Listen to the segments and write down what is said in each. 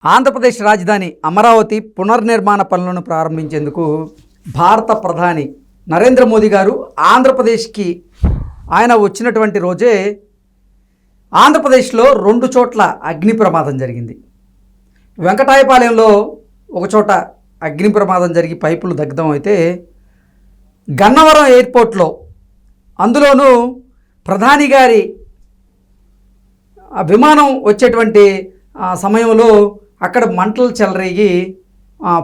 ఆంధ్రప్రదేశ్ రాజధాని అమరావతి పునర్నిర్మాణ పనులను ప్రారంభించేందుకు భారత ప్రధాని నరేంద్ర మోదీ గారు ఆంధ్రప్రదేశ్కి ఆయన వచ్చినటువంటి రోజే ఆంధ్రప్రదేశ్లో 2 చోట్ల అగ్ని ప్రమాదం జరిగింది. వెంకటాయపాలెంలో ఒక చోట అగ్ని ప్రమాదం జరిగి పైపులు దగ్ధం అయితే, గన్నవరం ఎయిర్పోర్ట్లో అందులోనూ ప్రధాని గారి విమానం వచ్చేటువంటి సమయంలో అక్కడ మంటలు చెలరేగి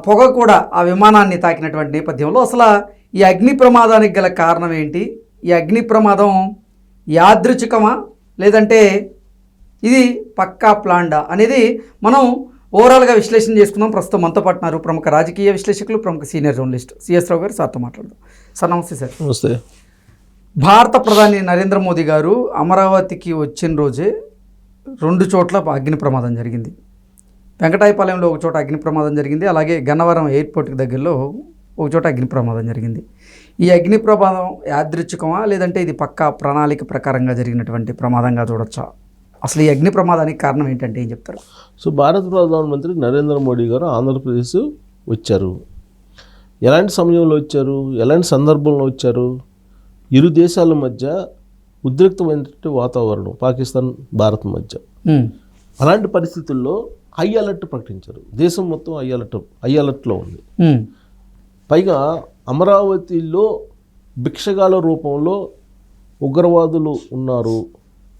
పొగ కూడా ఆ విమానాన్ని తాకినటువంటి నేపథ్యంలో అసలు ఈ అగ్ని ప్రమాదానికి గల కారణం ఏంటి? ఈ అగ్ని ప్రమాదం యాదృచ్ఛికమా లేదంటే ఇది పక్కా ప్లాన్డా అనేది మనం ఓవరాల్గా విశ్లేషణ చేసుకుందాం. ప్రస్తుతం మనతో పాటున్నారు ప్రముఖ రాజకీయ విశ్లేషకులు, ప్రముఖ సీనియర్ జర్నలిస్ట్ సిఎస్ రావు గారు. సార్తో మాట్లాడదాం. సార్ నమస్తే. సార్ నమస్తే. భారత ప్రధాని నరేంద్ర మోదీ గారు అమరావతికి వచ్చిన రోజే 2 చోట్ల అగ్ని ప్రమాదం జరిగింది. వెంకటాయపాలెంలో ఒక చోట అగ్ని ప్రమాదం జరిగింది, అలాగే గన్నవరం ఎయిర్పోర్ట్కి దగ్గరలో ఒక చోట అగ్ని ప్రమాదం జరిగింది. ఈ అగ్ని ప్రమాదం యాదృచ్ఛికమా లేదంటే ఇది పక్కా ప్రణాళిక ప్రకారంగా జరిగినటువంటి ప్రమాదంగా చూడొచ్చా? అసలు ఈ అగ్ని ప్రమాదానికి కారణం ఏంటంటే ఏం చెప్తారు? సో భారత ప్రధానమంత్రి నరేంద్ర మోడీ గారు ఆంధ్రప్రదేశ్ వచ్చారు. ఎలాంటి సమయంలో వచ్చారు, ఎలాంటి సందర్భంలో వచ్చారు? ఇరు దేశాల మధ్య ఉద్రిక్తమైనటువంటి వాతావరణం పాకిస్తాన్ భారత్ మధ్య. అలాంటి పరిస్థితుల్లో హై అలర్ట్ ప్రకటించారు. దేశం మొత్తం హై అలర్ట్లో ఉంది. పైగా అమరావతిలో భిక్షగాల రూపంలో ఉగ్రవాదులు ఉన్నారు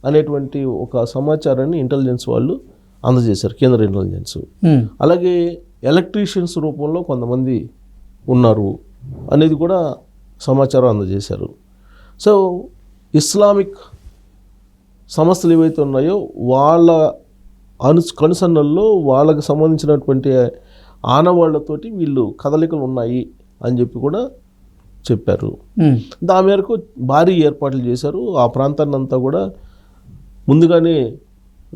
అనేటువంటి ఒక సమాచారాన్ని ఇంటెలిజెన్స్ వాళ్ళు అందజేశారు, కేంద్ర ఇంటెలిజెన్స్. అలాగే ఎలక్ట్రీషియన్స్ రూపంలో కొంతమంది ఉన్నారు అనేది కూడా సమాచారం అందజేశారు. సో ఇస్లామిక్ సంస్థలు ఏవైతే ఉన్నాయో వాళ్ళ కనుసన్నల్లో వాళ్ళకి సంబంధించినటువంటి ఆనవాళ్లతోటి వీళ్ళు కదలికలు ఉన్నాయి అని చెప్పి కూడా చెప్పారు. దాని మేరకు భారీ ఏర్పాట్లు చేశారు. ఆ ప్రాంతాన్ని అంతా కూడా ముందుగానే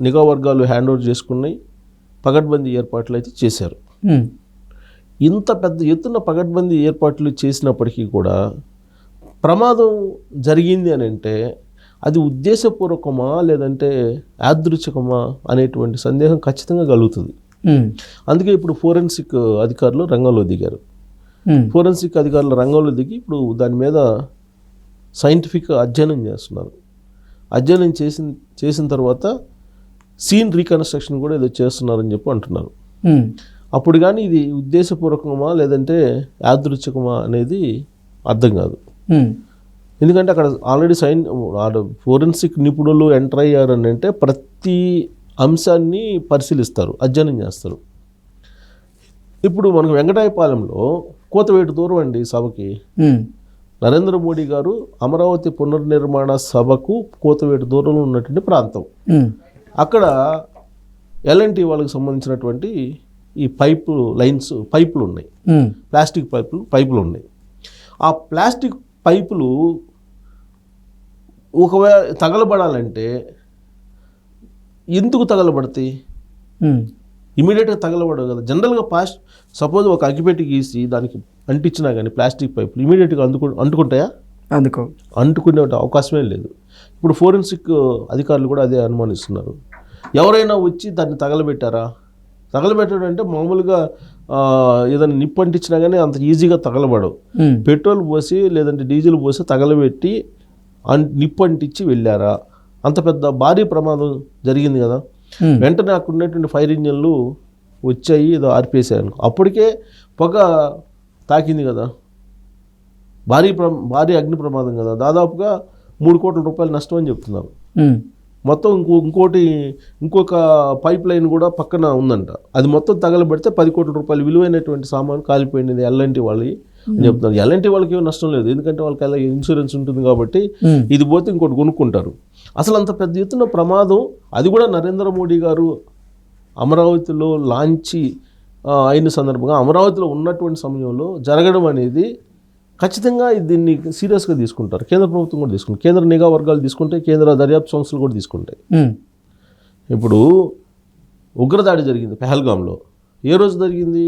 నిఘా వర్గాలు హ్యాండ్ ఓవర్ చేసుకున్నాయి. పగడ్బందీ ఏర్పాట్లు అయితే చేశారు. ఇంత పెద్ద ఎత్తున పగడ్బందీ ఏర్పాట్లు చేసినప్పటికీ కూడా ప్రమాదం జరిగింది అని అంటే అది ఉద్దేశపూర్వకమా లేదంటే యాదృచ్ఛికమా అనేటువంటి సందేహం ఖచ్చితంగా కలుగుతుంది. అందుకే ఇప్పుడు ఫోరెన్సిక్ అధికారులు రంగంలో దిగారు. ఫోరెన్సిక్ అధికారులు రంగంలో దిగి ఇప్పుడు దాని మీద సైంటిఫిక్ అధ్యయనం చేస్తున్నారు. అధ్యయనం చేసిన తర్వాత సీన్ రీకన్స్ట్రక్షన్ కూడా ఏదో చేస్తున్నారని చెప్పి అంటున్నారు. అప్పుడు కానీ ఇది ఉద్దేశపూర్వకమా లేదంటే యాదృచ్ఛికమా అనేది అర్థం కాదు. ఎందుకంటే అక్కడ ఆల్రెడీ ఫోరెన్సిక్ నిపుణులు ఎంటర్ అయ్యారని అంటే ప్రతి అంశాన్ని పరిశీలిస్తారు, అధ్యయనం చేస్తారు. ఇప్పుడు మనకు వెంకటాయపాలెంలో కోతవేటు దూరం అండి సభకి. నరేంద్ర మోడీ గారు అమరావతి పునర్నిర్మాణ సభకు కోతవేటు దూరంలో ఉన్నటువంటి ప్రాంతం. అక్కడ ఎల్ఎన్టీ వాళ్ళకి సంబంధించినటువంటి ఈ పైపులు ఉన్నాయి, ప్లాస్టిక్ పైపులు ఉన్నాయి. ఆ ప్లాస్టిక్ పైపులు ఒకవేళ తగలబడాలంటే ఎందుకు తగలబడతాయి? ఇమీడియట్గా తగలబడవు కదా. జనరల్గా సపోజ్ ఒక అగ్గిపెట్టి గీసి దానికి అంటించినా కానీ ప్లాస్టిక్ పైపులు ఇమీడియట్గా అంటుకుంటాయా? అంటుకునే అవకాశమే లేదు. ఇప్పుడు ఫోరెన్సిక్ అధికారులు కూడా అదే అనుమానిస్తున్నారు. ఎవరైనా వచ్చి దాన్ని తగలబెట్టారా? తగలబెట్టడం అంటే మామూలుగా ఏదైనా నిప్పు అంటించినా కానీ అంత ఈజీగా తగలబడవు. పెట్రోల్ పోసి లేదంటే డీజిల్ పోసి తగలబెట్టి నిప్పు అంటించి వెళ్ళారా? అంత పెద్ద భారీ ప్రమాదం జరిగింది కదా. వెంటనే అక్కడ ఉన్నటువంటి ఫైర్ ఇంజన్లు వచ్చాయి, ఏదో ఆర్పేసాను. అప్పటికే పొగ తాకింది కదా. భారీ అగ్ని ప్రమాదం కదా. దాదాపుగా 3 కోట్ల రూపాయలు నష్టం అని చెప్తున్నారు. మొత్తం ఇంకొక పైప్ లైన్ కూడా పక్కన ఉందంట. అది మొత్తం తగలబెడితే 10 కోట్ల రూపాయలు విలువైనటువంటి సామాను కాలిపోయింది ఎల్ఎన్టీ వాళ్ళకి అని చెప్తున్నారు. ఎల్ఎన్టీ వాళ్ళకి ఏమో నష్టం లేదు, ఎందుకంటే వాళ్ళకి అలా ఇన్సూరెన్స్ ఉంటుంది కాబట్టి ఇది పోతే ఇంకోటి కొనుక్కుంటారు. అసలు అంత పెద్ద ఎత్తున ప్రమాదం, అది కూడా నరేంద్ర మోడీ గారు అమరావతిలో లాంచి అయిన సందర్భంగా అమరావతిలో ఉన్నటువంటి సమయంలో జరగడం అనేది ఖచ్చితంగా దీన్ని సీరియస్గా తీసుకుంటారు. కేంద్ర ప్రభుత్వం కూడా తీసుకుంటారు, కేంద్ర నిఘా వర్గాలు తీసుకుంటాయి, కేంద్ర దర్యాప్తు సంస్థలు కూడా తీసుకుంటాయి. ఇప్పుడు ఉగ్రదాడి జరిగింది పెహల్గాంలో. ఏ రోజు జరిగింది?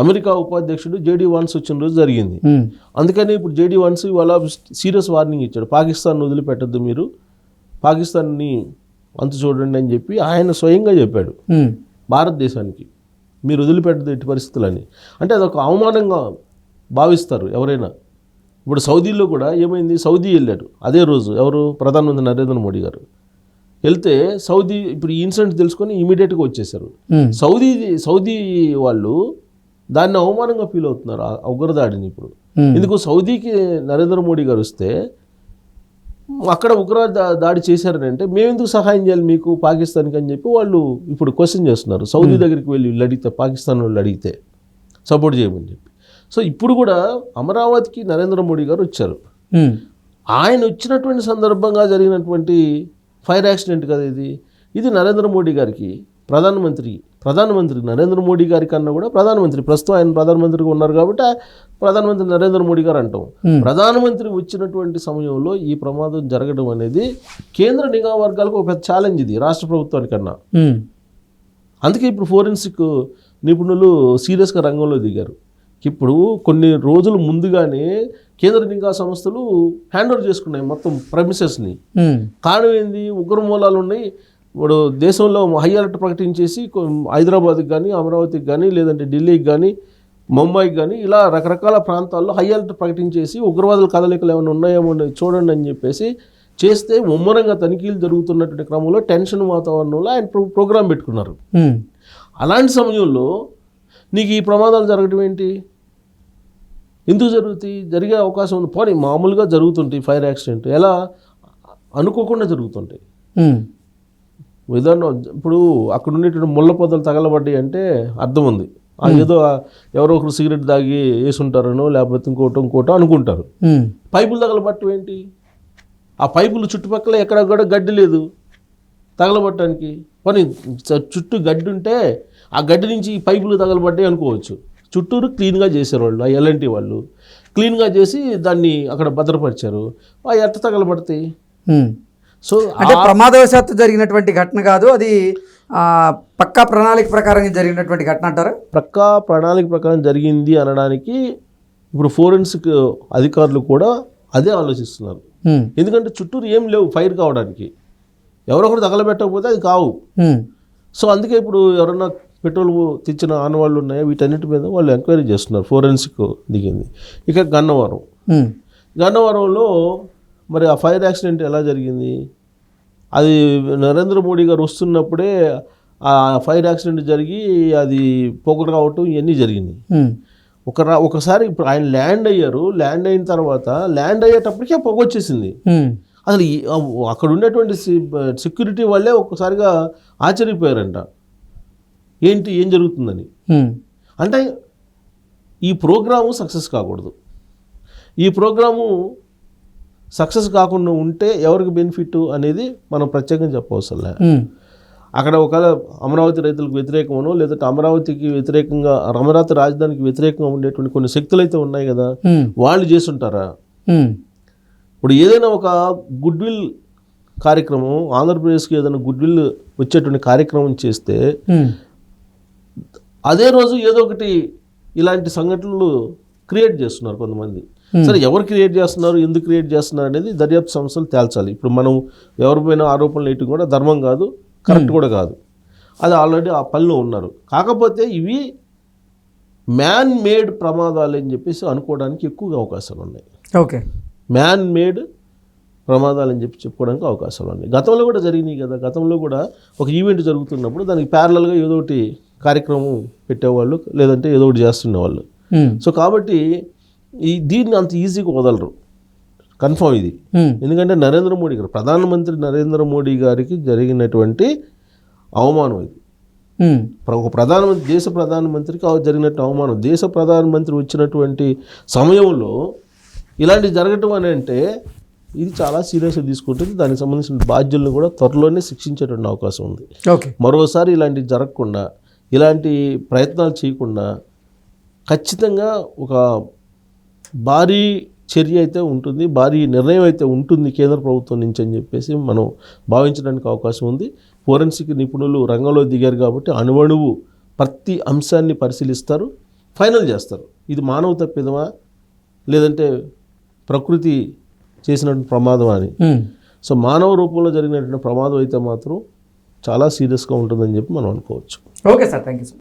అమెరికా ఉపాధ్యక్షుడు జేడీ వాన్స్ వచ్చిన రోజు జరిగింది. అందుకని ఇప్పుడు జేడీ వాన్స్ ఇవాళ సీరియస్ వార్నింగ్ ఇచ్చాడు. పాకిస్తాన్ వదిలిపెట్టద్దు, మీరు పాకిస్తాన్ని అంతు చూడండి అని చెప్పి ఆయన స్వయంగా చెప్పాడు. భారతదేశానికి మీరు వదిలిపెట్టదు ఎట్టి పరిస్థితులని. అంటే అదొక అవమానంగా భావిస్తారు ఎవరైనా. ఇప్పుడు సౌదీలో కూడా ఏమైంది, సౌదీ వెళ్ళాడు అదే రోజు ఎవరు, ప్రధానమంత్రి నరేంద్ర మోడీ గారు వెళ్తే సౌదీ ఇప్పుడు ఈ ఇన్సిడెంట్ తెలుసుకొని ఇమీడియట్గా వచ్చేసారు. సౌదీ వాళ్ళు దాన్ని అవమానంగా ఫీల్ అవుతున్నారు ఆ ఉగ్రదాడిని. ఇప్పుడు ఎందుకు సౌదీకి నరేంద్ర మోడీ గారు వస్తే అక్కడ ఉగ్రవాద దాడి చేశారని అంటే మేము ఎందుకు సహాయం చేయాలి మీకు పాకిస్తాన్కి అని చెప్పి వాళ్ళు ఇప్పుడు క్వశ్చన్ చేస్తున్నారు. సౌదీ దగ్గరికి వెళ్ళి వీళ్ళు అడిగితే, పాకిస్తాన్ వాళ్ళు అడిగితే సపోర్ట్ చేయమని చెప్పి. సో ఇప్పుడు కూడా అమరావతికి నరేంద్ర మోడీ గారు వచ్చారు. ఆయన వచ్చినటువంటి సందర్భంగా జరిగినటువంటి ఫైర్ యాక్సిడెంట్ కదా ఇది నరేంద్ర మోడీ గారికి ప్రధానమంత్రి నరేంద్ర మోడీ గారి కన్నా కూడా ప్రధానమంత్రి, ప్రస్తుతం ఆయన ప్రధానమంత్రిగా ఉన్నారు కాబట్టి ప్రధానమంత్రి నరేంద్ర మోడీ గారు అంటాం. ప్రధానమంత్రి వచ్చినటువంటి సమయంలో ఈ ప్రమాదం జరగడం అనేది కేంద్ర నిఘా వర్గాలకు ఒక పెద్ద ఛాలెంజ్ ఇది రాష్ట్ర ప్రభుత్వానికన్నా. అందుకే ఇప్పుడు ఫోరెన్సిక్ నిపుణులు సీరియస్గా రంగంలో దిగారు. ఇప్పుడు కొన్ని రోజుల ముందుగానే కేంద్ర నిఘా సంస్థలు హ్యాండ్ ఓవర్ చేసుకున్నాయి మొత్తం ప్రెమిసెస్ని. కారణం ఏంది, ఉగ్ర మూలాలు ఉన్నాయి. ఇప్పుడు దేశంలో హై అలర్ట్ ప్రకటించేసి హైదరాబాద్కి కానీ, అమరావతికి కానీ, లేదంటే ఢిల్లీకి కానీ, ముంబైకి కానీ ఇలా రకరకాల ప్రాంతాల్లో హై అలర్ట్ ప్రకటించేసి ఉగ్రవాదుల కదలికలు ఏమైనా ఉన్నాయేమో చూడండి అని చెప్పేసి చేస్తే ముమ్మరంగా తనిఖీలు జరుగుతున్నటువంటి క్రమంలో టెన్షన్ వాతావరణంలో ఆయన ప్రోగ్రాం పెట్టుకున్నారు. అలాంటి సమయంలో నీకు ఈ ప్రమాదాలు జరగడం ఏంటి, ఎందుకు జరుగుతాయి? జరిగే అవకాశం ఉంది. పోనీ మామూలుగా జరుగుతుంటాయి ఫైర్ యాక్సిడెంట్, ఎలా అనుకోకుండా జరుగుతుంటాయి. విధానం ఇప్పుడు అక్కడ ఉండేటువంటి ముళ్ళ పొదలు తగలబడ్డాయి అంటే అర్థం ఉంది, ఏదో ఎవరో ఒకరు సిగరెట్ తాగి వేసుంటారనో లేకపోతే ఇంకోటో అనుకుంటారు. పైపులు తగలబట్టం ఏంటి, ఆ పైపులు చుట్టుపక్కల ఎక్కడ కూడా గడ్డి లేదు తగలబట్టడానికి. పోనీ చుట్టూ గడ్డి ఉంటే ఆ గడ్డి నుంచి ఈ పైపులు తగలబడ్డాయి అనుకోవచ్చు. చుట్టూరు క్లీన్గా చేశారు వాళ్ళు, ఆ ఎల్ఎన్టీ వాళ్ళు క్లీన్గా చేసి దాన్ని అక్కడ భద్రపరిచారు. ఆ ఎట్ట తగలబడతాయి? సో అంటే ప్రమాదవశాత్తు జరిగినటువంటి ఘటన కాదు, అది పక్కా ప్రణాళిక ప్రకారం జరిగినటువంటి ఘటన అంటారా? పక్కా ప్రణాళిక ప్రకారం జరిగింది అనడానికి ఇప్పుడు ఫోరెన్సిక్ అధికారులు కూడా అదే ఆలోచిస్తున్నారు. ఎందుకంటే చుట్టూరు ఏం లేవు ఫైర్ కావడానికి, ఎవరొకరు తగలబెట్టకపోతే అది కావు. సో అందుకే ఇప్పుడు ఎవరన్నా పెట్రోల్ తెచ్చిన ఆనవాళ్ళు ఉన్నాయో వీటన్నిటి మీద వాళ్ళు ఎంక్వైరీ చేస్తున్నారు. ఫోరెన్సిక్ దిగింది. ఇక గన్నవరంలో మరి ఆ ఫైర్ యాక్సిడెంట్ ఎలా జరిగింది, అది నరేంద్ర మోడీ గారు వస్తున్నప్పుడే ఆ ఫైర్ యాక్సిడెంట్ జరిగి అది పొగ రావటం ఇవన్నీ జరిగింది. ఒకసారి ఇప్పుడు ఆయన ల్యాండ్ అయ్యారు, ల్యాండ్ అయిన తర్వాత ల్యాండ్ అయ్యేటప్పటికే పొగ వచ్చేసింది. అసలు అక్కడ ఉండేటువంటి సెక్యూరిటీ వాళ్ళే ఒక్కసారిగా ఆశ్చర్యపోయారంట, ఏం జరుగుతుందని. అంటే ఈ ప్రోగ్రాము సక్సెస్ కాకూడదు. ఈ ప్రోగ్రాము సక్సెస్ కాకుండా ఉంటే ఎవరికి బెనిఫిట్ అనేది మనం ప్రత్యేకంగా చెప్పవసరం లే. అక్కడ ఒకవేళ అమరావతి రైతులకు వ్యతిరేకమనో లేదంటే అమరావతికి వ్యతిరేకంగా, అమరావతి రాజధానికి వ్యతిరేకంగా ఉండేటువంటి కొన్ని శక్తులు అయితే ఉన్నాయి కదా, వాళ్ళు చేసుంటారా? ఇప్పుడు ఏదైనా ఒక గుడ్ విల్ కార్యక్రమం, ఆంధ్రప్రదేశ్కి ఏదైనా గుడ్ విల్ వచ్చేటువంటి కార్యక్రమం చేస్తే అదే రోజు ఏదో ఒకటి ఇలాంటి సంఘటనలు క్రియేట్ చేస్తున్నారు కొంతమంది. సరే, ఎవరు క్రియేట్ చేస్తున్నారు, ఎందుకు క్రియేట్ చేస్తున్నారు అనేది దర్యాప్తు సంస్థలు తేల్చాలి. ఇప్పుడు మనం ఎవరిపైన ఆరోపణలు వేయటం కూడా ధర్మం కాదు, కరెక్ట్ కూడా కాదు. అది ఆల్రెడీ ఆ పనిలో ఉన్నారు. కాకపోతే ఇవి మ్యాన్ మేడ్ ప్రమాదాలు అని చెప్పేసి అనుకోవడానికి ఎక్కువగా అవకాశాలు ఉన్నాయి. ఓకే, మ్యాన్ మేడ్ ప్రమాదాలు అని చెప్పి చెప్పుకోవడానికి అవకాశాలు ఉన్నాయి. గతంలో కూడా జరిగినాయి కదా. గతంలో కూడా ఒక ఈవెంట్ జరుగుతున్నప్పుడు దానికి ప్యారలల్గా ఏదో ఒకటి కార్యక్రమం పెట్టేవాళ్ళు, లేదంటే ఏదో ఒకటి చేస్తుండేవాళ్ళు. సో కాబట్టి దీన్ని అంత ఈజీగా వదలరు, కన్ఫర్మ్ ఇది. ఎందుకంటే నరేంద్ర మోడీ గారు, ప్రధానమంత్రి నరేంద్ర మోడీ గారికి జరిగినటువంటి అవమానం ఇది. ఒక ప్రధానమంత్రి, దేశ ప్రధానమంత్రికి జరిగినట్టు అవమానం. దేశ ప్రధానమంత్రి వచ్చినటువంటి సమయంలో ఇలాంటి జరగటం అని అంటే ఇది చాలా సీరియస్గా తీసుకుంటుంది. దానికి సంబంధించిన బాధ్యులను కూడా త్వరలోనే శిక్షించేటువంటి అవకాశం ఉంది. మరోసారి ఇలాంటివి జరగకుండా, ఇలాంటి ప్రయత్నాలు చేయకుండా ఖచ్చితంగా ఒక భారీ చర్య అయితే ఉంటుంది, భారీ నిర్ణయం అయితే ఉంటుంది కేంద్ర ప్రభుత్వం నుంచి అని చెప్పేసి మనం భావించడానికి అవకాశం ఉంది. ఫోరెన్సిక్ నిపుణులు రంగంలో దిగారు కాబట్టి అణువణువు ప్రతి అంశాన్ని పరిశీలిస్తారు, ఫైనల్ చేస్తారు. ఇది మానవ తప్పిదమా లేదంటే ప్రకృతి చేసినటువంటి ప్రమాదం అని. సో మానవ రూపంలో జరిగినటువంటి ప్రమాదం అయితే మాత్రం చాలా సీరియస్గా ఉంటుందని చెప్పి మనం అనుకోవచ్చు. Okay sir, thank you sir.